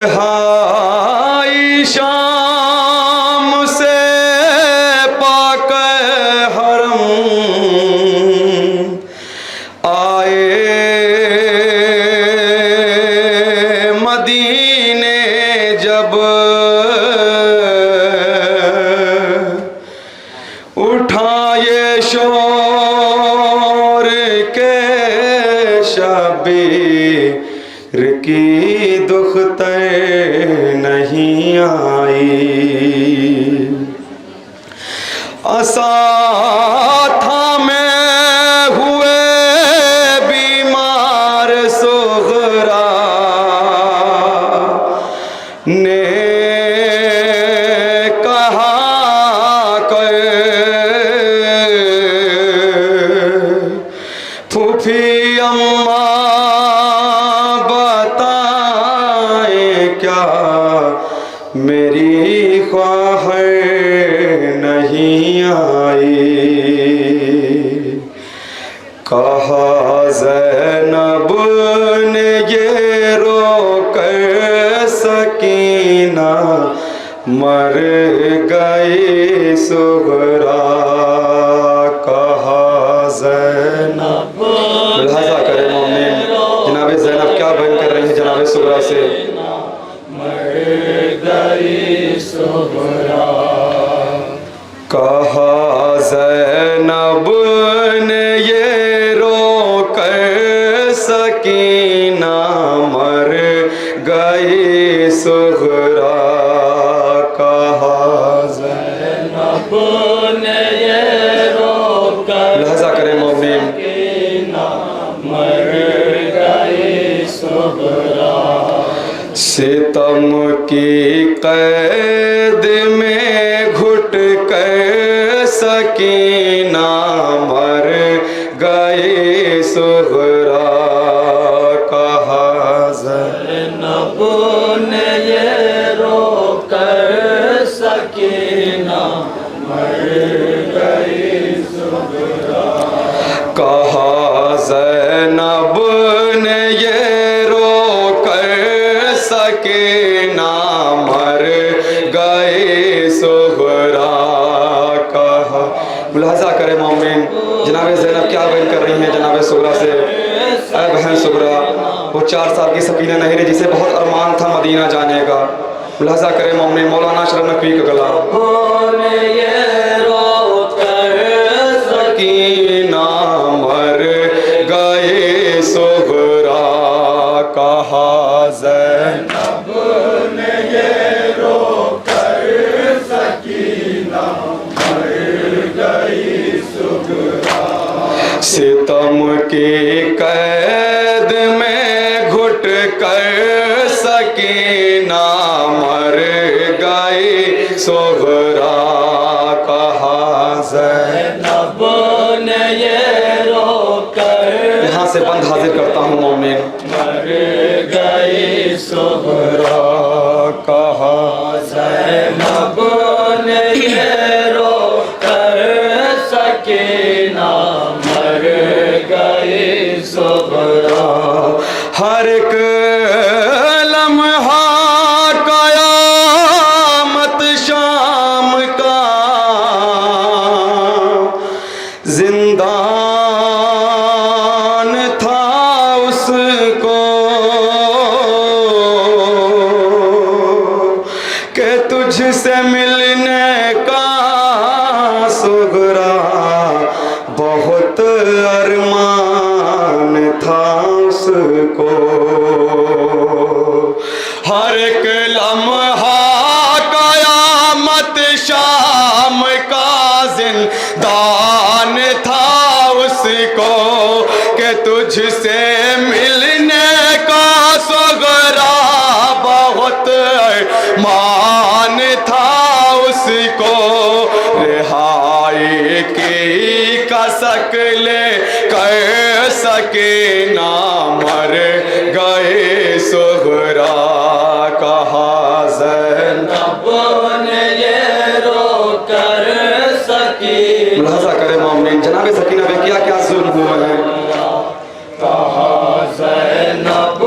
High شام سے پاک حرم آئے مدینے جب اٹھائے شور کے شبیر کی دختر نہیں آئی اساتھا میں ہوئے بیمار صغرا نے کہا کہ پھوپھی اماں کیا میری خواہر نہیں آئی کہا زینب نے یہ رو کر سکینہ مر گئی صغرا کہا زینب لہذا کرے مومن جناب زینب کیا بیان کر رہی ہیں جناب صغرا سے کہا زینب نے یہ رو کر سکینہ مر گئی صغرا کہا زینب نے یہ رو کر لہذا کرے مومن مر گئی صغرا ستم کی قید میں گھٹ کر سکینہ مر گئی صغرا کہا زینب نے یہ رو کر سکینہ مر گئی صغرا کہا زینب نے یہ رو کر سکینہ مر گئی صغرا کہا ملاحظہ کرے مومن جناب زینب کیا بیان کر رہی ہیں جناب صغرا سے اے بہن صغرا وہ 4 سال کی سکینہ نہیں رہی جسے بہت ارمان تھا مدینہ جانے کا ملاحظہ کرے مومن مولانا اشرف نقوی کا کلام یہ رو کر سکینہ مر گئی صغرا کہا زینب نے یہ رو کر سکینہ مر گئی صغرا ستم کی قید میں گھٹ کر سکینہ مر گئی صغرا کہا زینب نے یہ رو کر یہاں سے بند حاضر کرتا ہوں مومن مر گئی صغرا کہا زینب نے یہ رو کر سکینہ مر گئی صغرا ہر ایک لمحہ قیامت شام کا زندان تھا اس کو کہ تجھ سے ملنے کا صغرا بہت ارمان تھا اس کو ہر ایک لمحہ قیامت شام کا زندان تھا اس کو کہ تجھ سے ملنے کا صغرا بہت ارمان تھا اس کو رہائی کی کسک لے کر سکینہ مر گئے صغرا کہا زینب نے یہ رو کر سکینہ ملاحظہ کرے مومن جناب سکینہ پہ کیا کیا ظلم ہوا ہے کہا زینب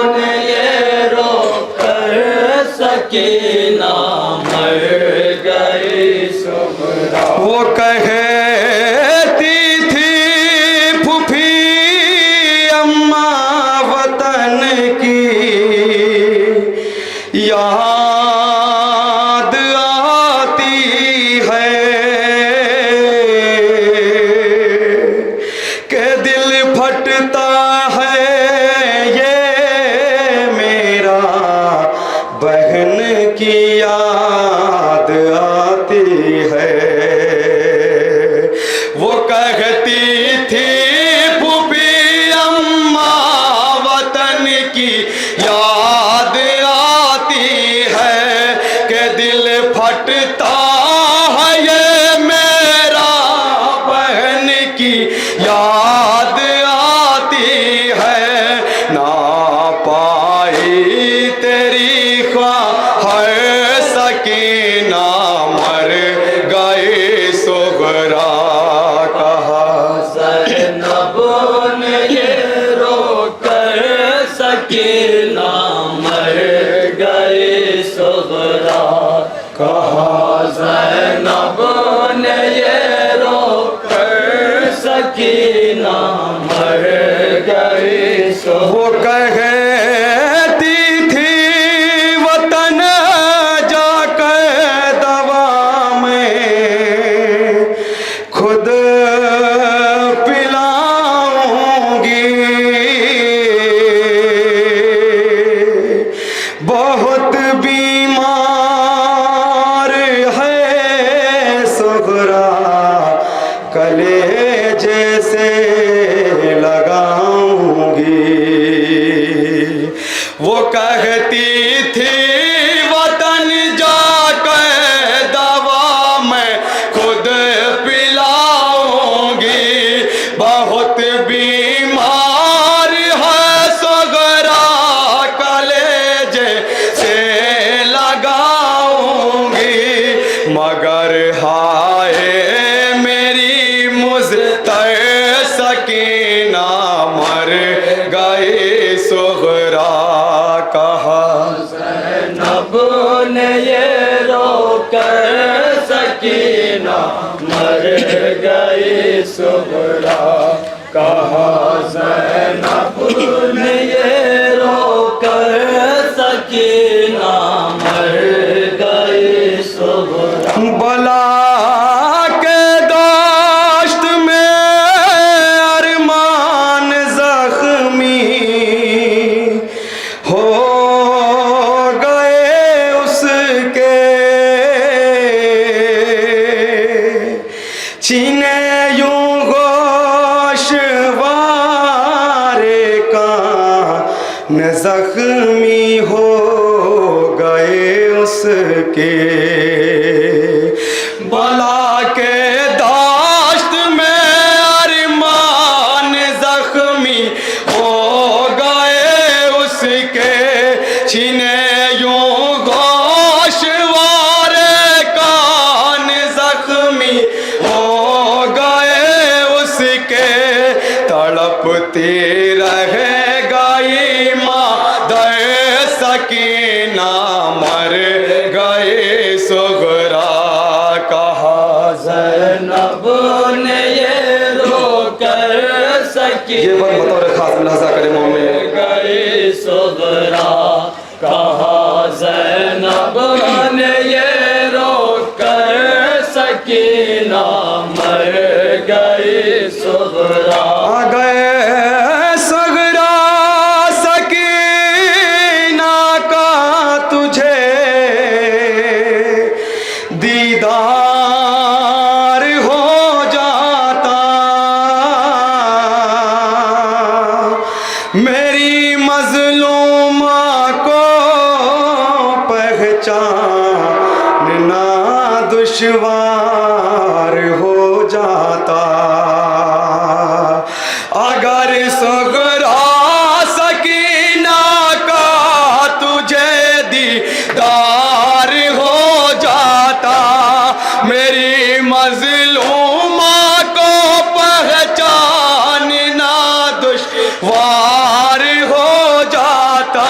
نے یہ رو کر سکینہ مر گئی سغرا۔ وہ کہتی تھی پھوپھی اماں وطن کی یاد آتی ہے کہ دل پھٹتا ہے یہ میرا بہن کی یاد آتی ہے۔ وہ کہتی تھی پھوپھی اماں وطن کی یاد آتی ہے کہ دل پھٹتا ہے یہ میرا بہن کی یاد آتی ہے۔ نہ پائی تیری خواہر سکینہ مر گئی سغرا۔ کہا زینب نے یہ رو کر سکینہ مر گئی سغرا۔ کہا زینب نے یہ رو کر سکینہ مر گئی سغرا۔ وہ کہتی تھی وطن جا کر دوا میں خود پلاؤں گی، بہت بیمار ہے سغرا، کلیجے سے لگاؤں گی۔ وہ کہتی تھی وطن جا کر دوا میں خود پلاؤں گی، بہت بیمار ہے سغرا، کلیجے سے لگاؤں گی۔ مگر ہائے میری مزتر سکینہ مر گئی سغرا۔ کہا زینب نے یہ رو کر سکینہ مر گئی سغرا۔ کہا زینب نے یہ رو کر سکینہ مر گئی سغرا۔ بلا کے داشت میں ارمان زخمی ہو گئے اس کے، چینے یوں گوشوارے کان زخمی ہو گئے اس کے۔ بلا کے داشت میں ارمان زخمی ہو گئے اس کے، چھینے یوں گوشوارے کان زخمی ہو گئے اس کے۔ تڑپتی رہے گئی ماں در سکینہ مر گئی سغرا۔ کہا زینب نے یہ رو کر سکینہ یہ بطور خاص ملاحظہ کرے مومن گئی سغرا۔ کہا زینب نے یہ رو کر سکینہ مر گئی سغرا۔ آ گئے سغرا سکینہ کا تجھے دیدار ہو جاتا، میری مظلومہ کو پہچاننا دشوار ہو جاتا۔ اگر سغرا سکینہ کا تجھے دیدار ہو جاتا، میری مظلومہ کو پہچاننا دشوار ہو جاتا۔